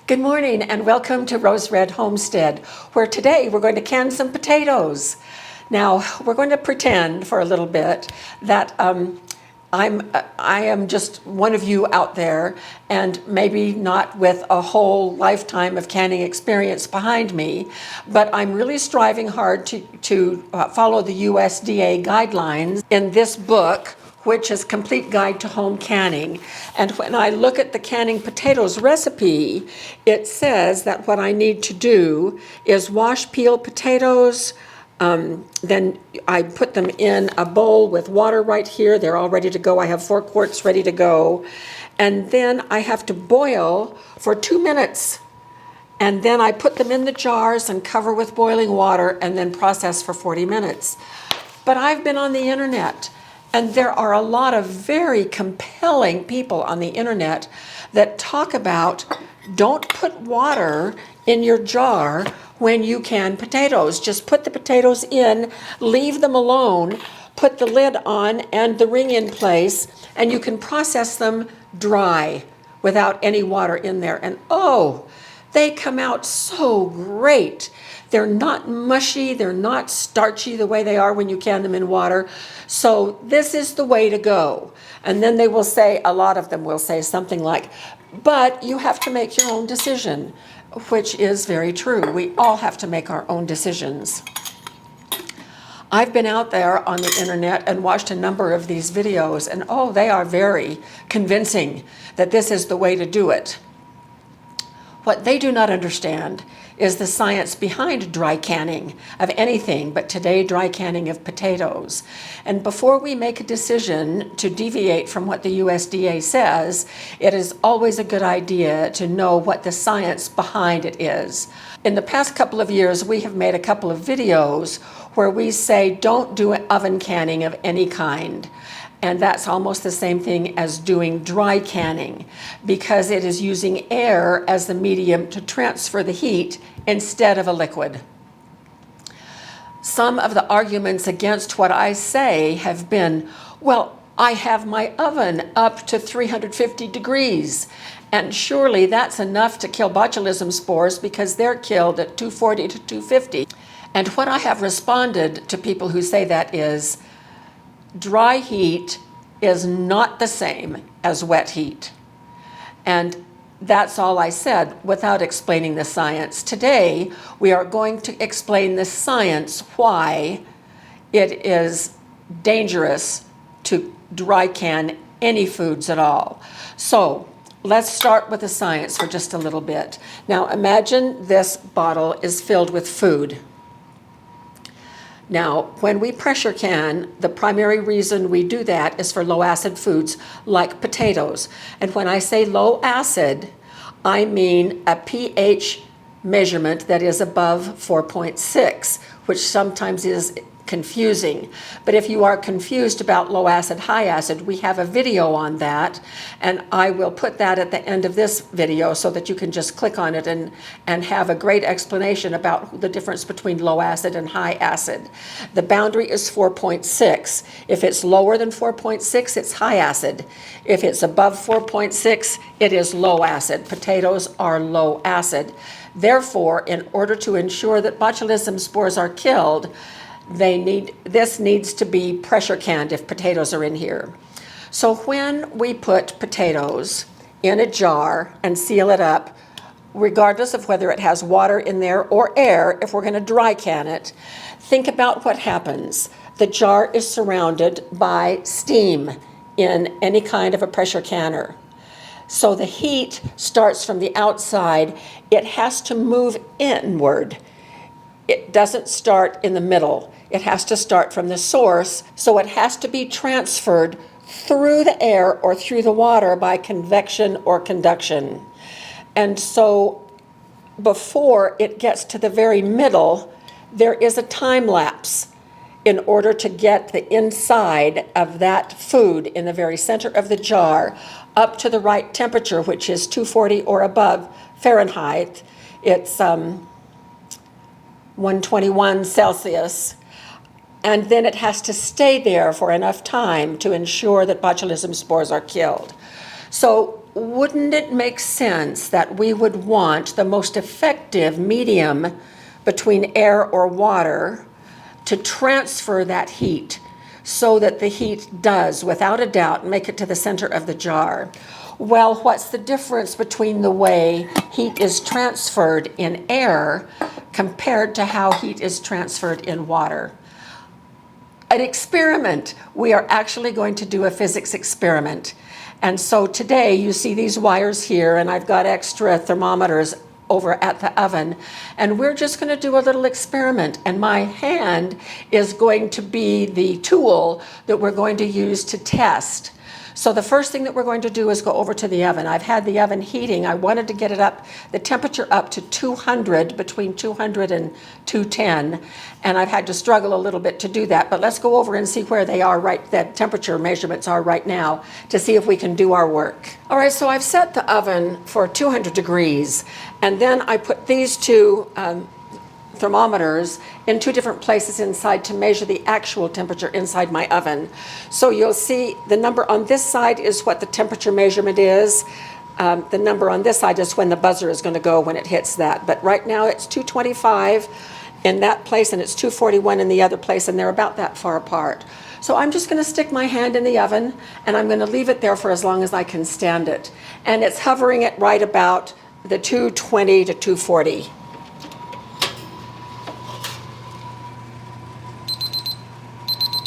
Good morning and welcome to Rose Red Homestead, where today we're going to can some potatoes. Now, we're going to pretend for a little bit that I am just one of you out there, and maybe not with a whole lifetime of canning experience behind me, but I'm really striving hard to follow the USDA guidelines in this book, which is Complete Guide to Home Canning. And when I look at the canning potatoes recipe, it says that what I need to do is wash, peel potatoes. Then I put them in a bowl with water right here. They're all ready to go. I have 4 quarts ready to go. And then I have to boil for 2 minutes. And then I put them in the jars and cover with boiling water and then process for 40 minutes. But I've been on the internet, and there are a lot of very compelling people on the internet that talk about don't put water in your jar when you can potatoes. Just put the potatoes in, leave them alone, put the lid on and the ring in place, and you can process them dry without any water in there. And oh, they come out so great. They're not mushy, they're not starchy the way they are when you can them in water. So this is the way to go. And then they will say, a lot of them will say something like, but you have to make your own decision, which is very true. We all have to make our own decisions. I've been out there on the internet and watched a number of these videos, and oh, they are very convincing that this is the way to do it. What they do not understand is the science behind dry canning of anything, but today dry canning of potatoes. And before we make a decision to deviate from what the USDA says, it is always a good idea to know what the science behind it is. In the past couple of years, we have made a couple of videos where we say don't do oven canning of any kind. And that's almost the same thing as doing dry canning, because it is using air as the medium to transfer the heat instead of a liquid. Some of the arguments against what I say have been, well, I have my oven up to 350 degrees, and surely that's enough to kill botulism spores because they're killed at 240 to 250. And what I have responded to people who say that is, dry heat is not the same as wet heat. And that's all I said without explaining the science. Today, we are going to explain the science why it is dangerous to dry can any foods at all. So let's start with the science for just a little bit. Now imagine this bottle is filled with food. Now, when we pressure can, the primary reason we do that is for low acid foods like potatoes. And when I say low acid, I mean a pH measurement that is above 4.6, which sometimes is confusing. But if you are confused about low acid, high acid, we have a video on that, and I will put that at the end of this video so that you can just click on it and have a great explanation about the difference between low acid and high acid. The boundary is 4.6. If it's lower than 4.6, it's high acid. If it's above 4.6, it is low acid. Potatoes are low acid. Therefore, in order to ensure that botulism spores are killed, this needs to be pressure canned if potatoes are in here. So when we put potatoes in a jar and seal it up, regardless of whether it has water in there or air, if we're going to dry can it, think about what happens. The jar is surrounded by steam in any kind of a pressure canner. So the heat starts from the outside. It has to move inward. It doesn't start in the middle. It has to start from the source, so it has to be transferred through the air or through the water by convection or conduction. And so before it gets to the very middle, there is a time lapse in order to get the inside of that food in the very center of the jar up to the right temperature, which is 240 or above Fahrenheit. It's 121 Celsius. And then it has to stay there for enough time to ensure that botulism spores are killed. So wouldn't it make sense that we would want the most effective medium between air or water to transfer that heat so that the heat does, without a doubt, make it to the center of the jar? Well, what's the difference between the way heat is transferred in air compared to how heat is transferred in water? An experiment. We are actually going to do a physics experiment. And so today you see these wires here, and I've got extra thermometers over at the oven, and we're just going to do a little experiment, and my hand is going to be the tool that we're going to use to test. So the first thing that we're going to do is go over to the oven. I've had the oven heating. I wanted to get it up, the temperature up to 200, between 200 and 210, and I've had to struggle a little bit to do that. But let's go over and see where they are that temperature measurements are right now to see if we can do our work. All right, so I've set the oven for 200 degrees, and then I put these two thermometers in two different places inside to measure the actual temperature inside my oven. So you'll see the number on this side is what the temperature measurement is. The number on this side is when the buzzer is going to go when it hits that. But right now it's 225 in that place and it's 241 in the other place, and they're about that far apart. So I'm just going to stick my hand in the oven and I'm going to leave it there for as long as I can stand it. And it's hovering at right about the 220 to 240.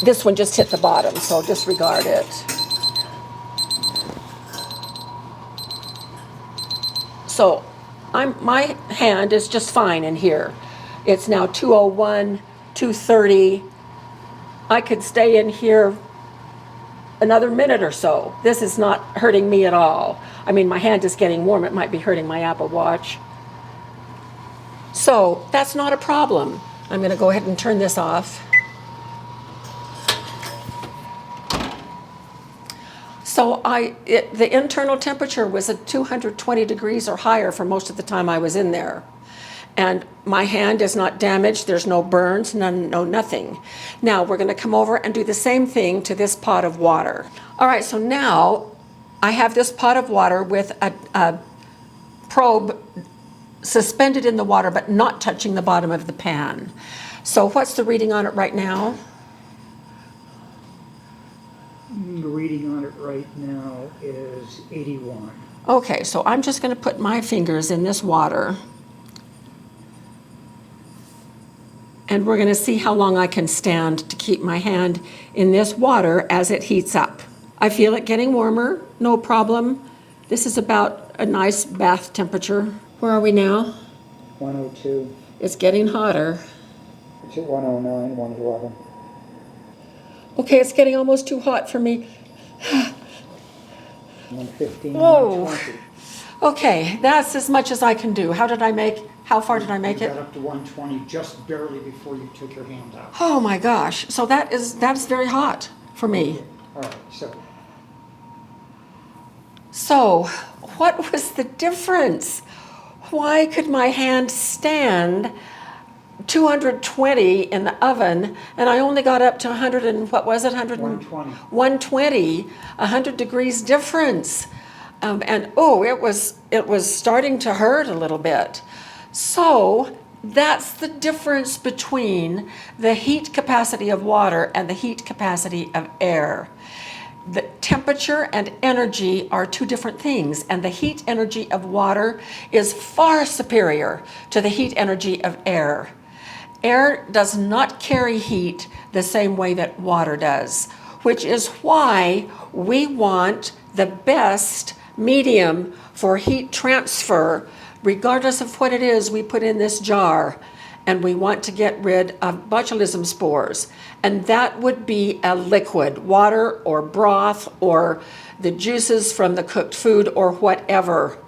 This one just hit the bottom, so disregard it. So my hand is just fine in here. It's now 201, 230. I could stay in here another minute or so. This is not hurting me at all. I mean, my hand is getting warm. It might be hurting my Apple Watch. So that's not a problem. I'm going to go ahead and turn this off. So the internal temperature was at 220 degrees or higher for most of the time I was in there. And my hand is not damaged. There's no burns, nothing. Now we're going to come over and do the same thing to this pot of water. All right, so now I have this pot of water with a probe suspended in the water but not touching the bottom of the pan. So what's the reading on it right now? The reading on it right now is 81. Okay, so I'm just going to put my fingers in this water. And we're going to see how long I can stand to keep my hand in this water as it heats up. I feel it getting warmer, no problem. This is about a nice bath temperature. Where are we now? 102. It's getting hotter. It's at 109, 111. Okay, it's getting almost too hot for me. 115, Whoa. 120. Okay, that's as much as I can do. How far did I make You it? got up to 120 just barely before you took your hand out. Oh my gosh, so that's very hot for me. All right, So, what was the difference? Why could my hand stand 220 in the oven and I only got up to 100 and what was it? 120. 120, 100 degrees difference. And oh, it was starting to hurt a little bit. So that's the difference between the heat capacity of water and the heat capacity of air. The temperature and energy are two different things, and the heat energy of water is far superior to the heat energy of air. Air does not carry heat the same way that water does, which is why we want the best medium for heat transfer, regardless of what it is we put in this jar. And we want to get rid of botulism spores. And that would be a liquid, water or broth or the juices from the cooked food or whatever.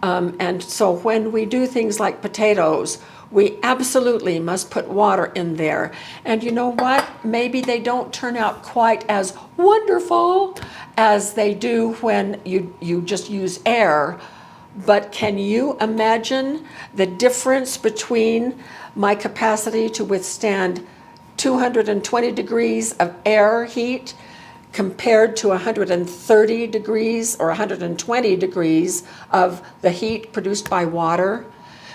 And so when we do things like potatoes, we absolutely must put water in there. And you know what? Maybe they don't turn out quite as wonderful as they do when you just use air. But can you imagine the difference between my capacity to withstand 220 degrees of air heat compared to 130 degrees or 120 degrees of the heat produced by water.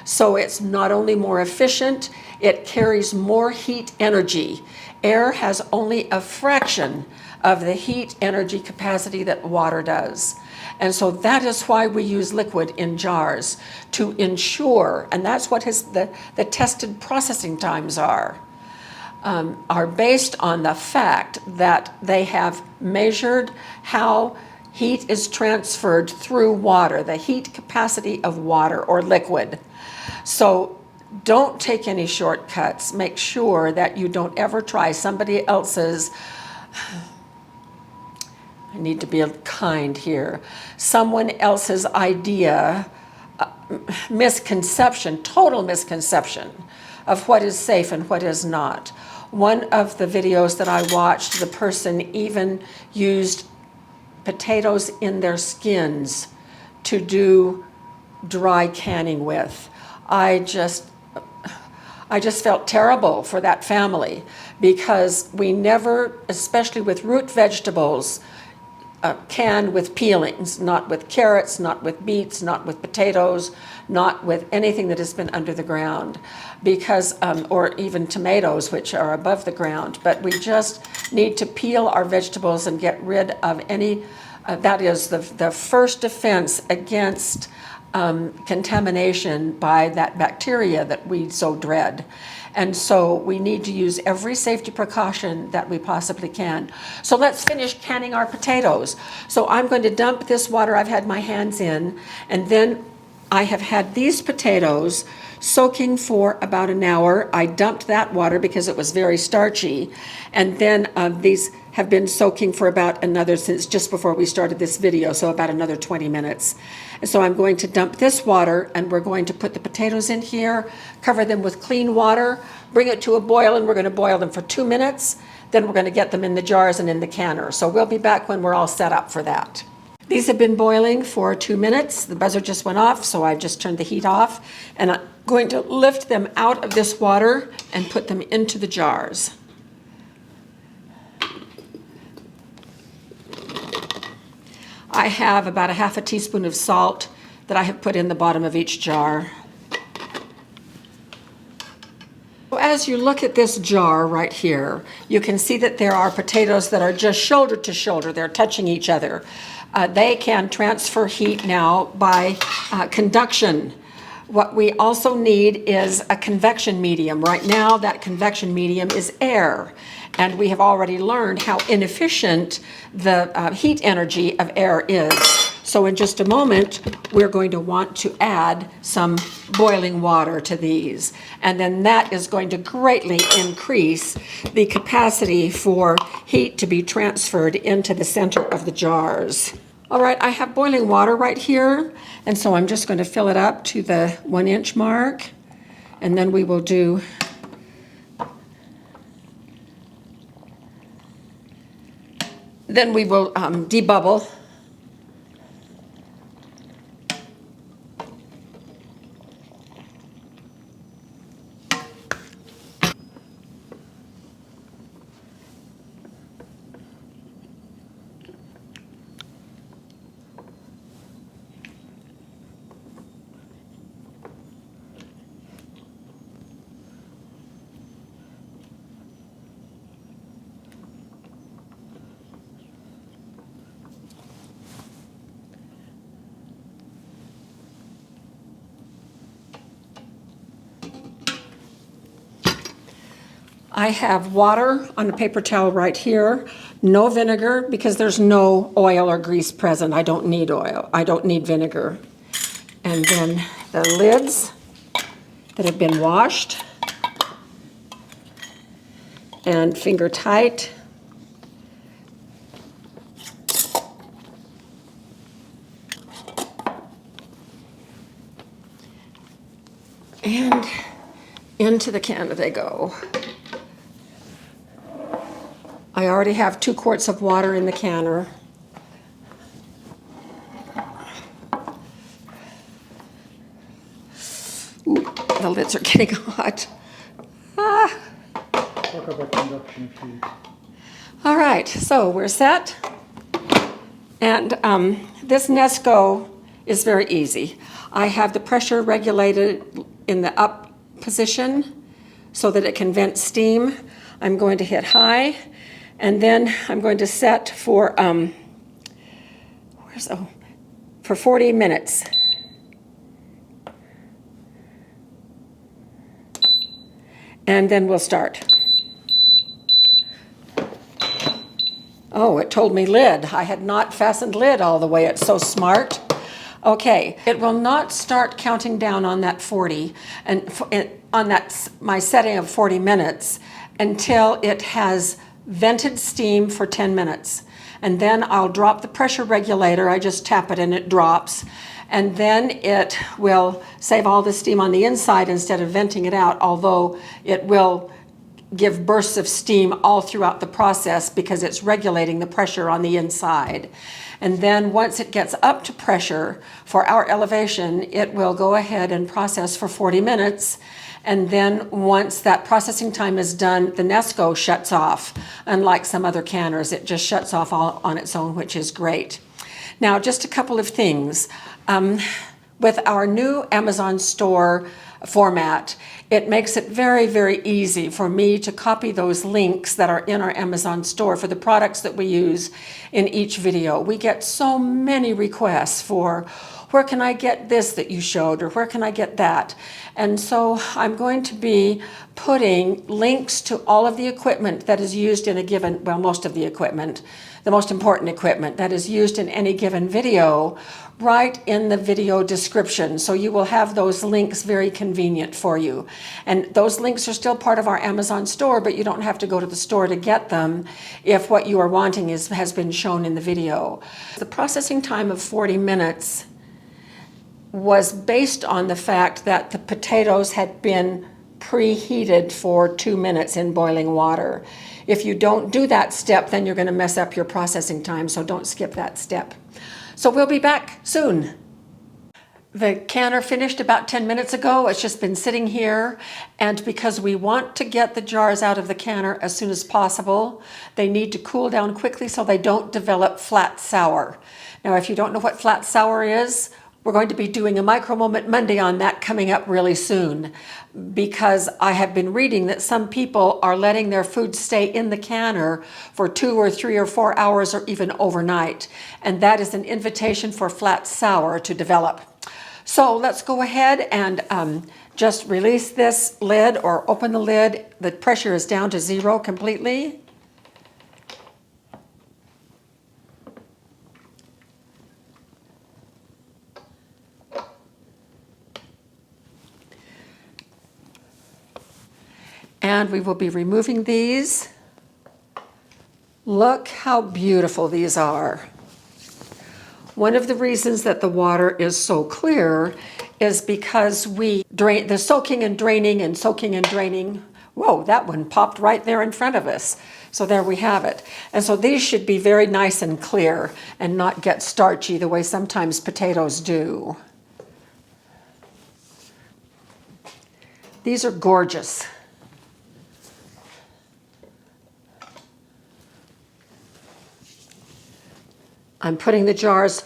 So it's not only more efficient, it carries more heat energy. Air has only a fraction of the heat energy capacity that water does. And so that is why we use liquid in jars, to ensure, and that's what the tested processing times are based on the fact that they have measured how heat is transferred through water, the heat capacity of water or liquid. So don't take any shortcuts. Make sure that you don't ever try somebody else's, I need to be kind here, someone else's idea, misconception, total misconception of what is safe and what is not. One of the videos that I watched, the person even used potatoes in their skins to do dry canning with. I just felt terrible for that family, because we never, especially with root vegetables, can with peelings, not with carrots, not with beets, not with potatoes, not with anything that has been under the ground, because, or even tomatoes, which are above the ground. But we just need to peel our vegetables and get rid of any, that is the first defense against contamination by that bacteria that we so dread. And so we need to use every safety precaution that we possibly can. So let's finish canning our potatoes. So I'm going to dump this water I've had my hands in, and then I have had these potatoes soaking for about an hour. I dumped that water because it was very starchy. And then these have been soaking for about another, since just before we started this video, so about another 20 minutes. And so I'm going to dump this water, and we're going to put the potatoes in here, cover them with clean water, bring it to a boil, and we're going to boil them for 2 minutes. Then we're going to get them in the jars and in the canner. So we'll be back when we're all set up for that. These have been boiling for 2 minutes. The buzzer just went off, so I've just turned the heat off. And I'm going to lift them out of this water and put them into the jars. I have about a half a teaspoon of salt that I have put in the bottom of each jar. As you look at this jar right here, you can see that there are potatoes that are just shoulder to shoulder. They're touching each other. They can transfer heat now by conduction. What we also need is a convection medium. Right now, that convection medium is air. And we have already learned how inefficient the heat energy of air is. So in just a moment, we're going to want to add some boiling water to these. And then that is going to greatly increase the capacity for heat to be transferred into the center of the jars. All right, I have boiling water right here. And so I'm just going to fill it up to the 1 inch mark. And then we will do debubble. I have water on a paper towel right here, no vinegar because there's no oil or grease present. I don't need oil, I don't need vinegar. And then the lids that have been washed and finger tight. And into the can they go. I already have 2 quarts of water in the canner. Ooh, the lids are getting hot. Talk about conduction of heat. All right. right, so we're set. And this Nesco is very easy. I have the pressure regulated in the up position so that it can vent steam. I'm going to hit high, and then I'm going to set for, for 40 minutes. And then we'll start. Oh, it told me lid. I had not fastened lid all the way. It's so smart. Okay, it will not start counting down on that 40 and on that my setting of 40 minutes until it has vented steam for 10 minutes. And then I'll drop the pressure regulator. I just tap it and it drops. And then it will save all the steam on the inside instead of venting it out, although it will give bursts of steam all throughout the process because it's regulating the pressure on the inside. And then once it gets up to pressure for our elevation, it will go ahead and process for 40 minutes. And then once that processing time is done, the Nesco shuts off. Unlike some other canners, it just shuts off all on its own, which is great. Now, just a couple of things. With our new Amazon store format, it makes it very, very easy for me to copy those links that are in our Amazon store for the products that we use in each video. We get so many requests for, where can I get this that you showed, or where can I get that? And so I'm going to be putting links to all of the equipment that is used in a given, well, most of the equipment, the most important equipment that is used in any given video, right in the video description. So you will have those links very convenient for you. And those links are still part of our Amazon store, but you don't have to go to the store to get them if what you are wanting has been shown in the video. The processing time of 40 minutes was based on the fact that the potatoes had been preheated for 2 minutes in boiling water. If you don't do that step, then you're going to mess up your processing time, so don't skip that step. So we'll be back soon. The canner finished about 10 minutes ago. It's just been sitting here, and because we want to get the jars out of the canner as soon as possible, they need to cool down quickly so they don't develop flat sour. Now, if you don't know what flat sour is, we're going to be doing a Micro Moment Monday on that coming up really soon, because I have been reading that some people are letting their food stay in the canner for 2 or 3 or 4 hours or even overnight. And that is an invitation for flat sour to develop. So let's go ahead and just release this lid or open the lid. The pressure is down to 0 completely. And we will be removing these. Look how beautiful these are. One of the reasons that the water is so clear is because we drain the soaking and draining and soaking and draining. Whoa, that one popped right there in front of us. So there we have it. And so these should be very nice and clear and not get starchy the way sometimes potatoes do. These are gorgeous. I'm putting the jars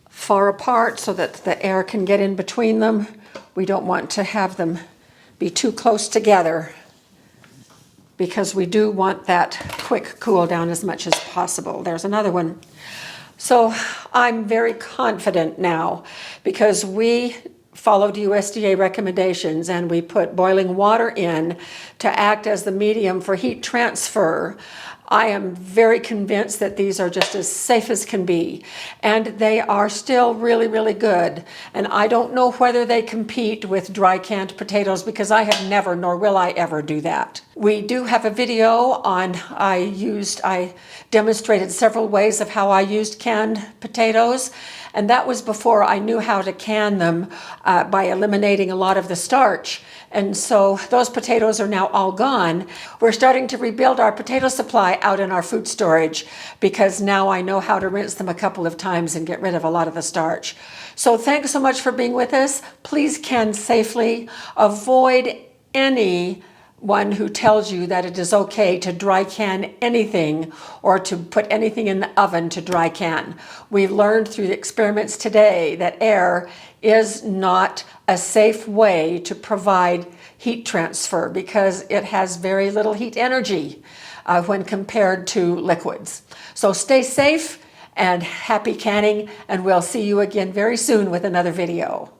far apart so that the air can get in between them. We don't want to have them be too close together because we do want that quick cool down as much as possible. There's another one. So I'm very confident now because we followed USDA recommendations and we put boiling water in to act as the medium for heat transfer. I am very convinced that these are just as safe as can be, and they are still really, really good. And I don't know whether they compete with dry canned potatoes because I have never, nor will I ever do that. We do have a video on, I demonstrated several ways of how I used canned potatoes, and that was before I knew how to can them by eliminating a lot of the starch. And so those potatoes are now all gone. We're starting to rebuild our potato supply out in our food storage because now I know how to rinse them a couple of times and get rid of a lot of the starch. So thanks so much for being with us. Please can safely. Avoid any one who tells you that it is okay to dry can anything or to put anything in the oven to dry can. We've learned through the experiments today that air is not a safe way to provide heat transfer because it has very little heat energy when compared to liquids. So stay safe and happy canning, and we'll see you again very soon with another video.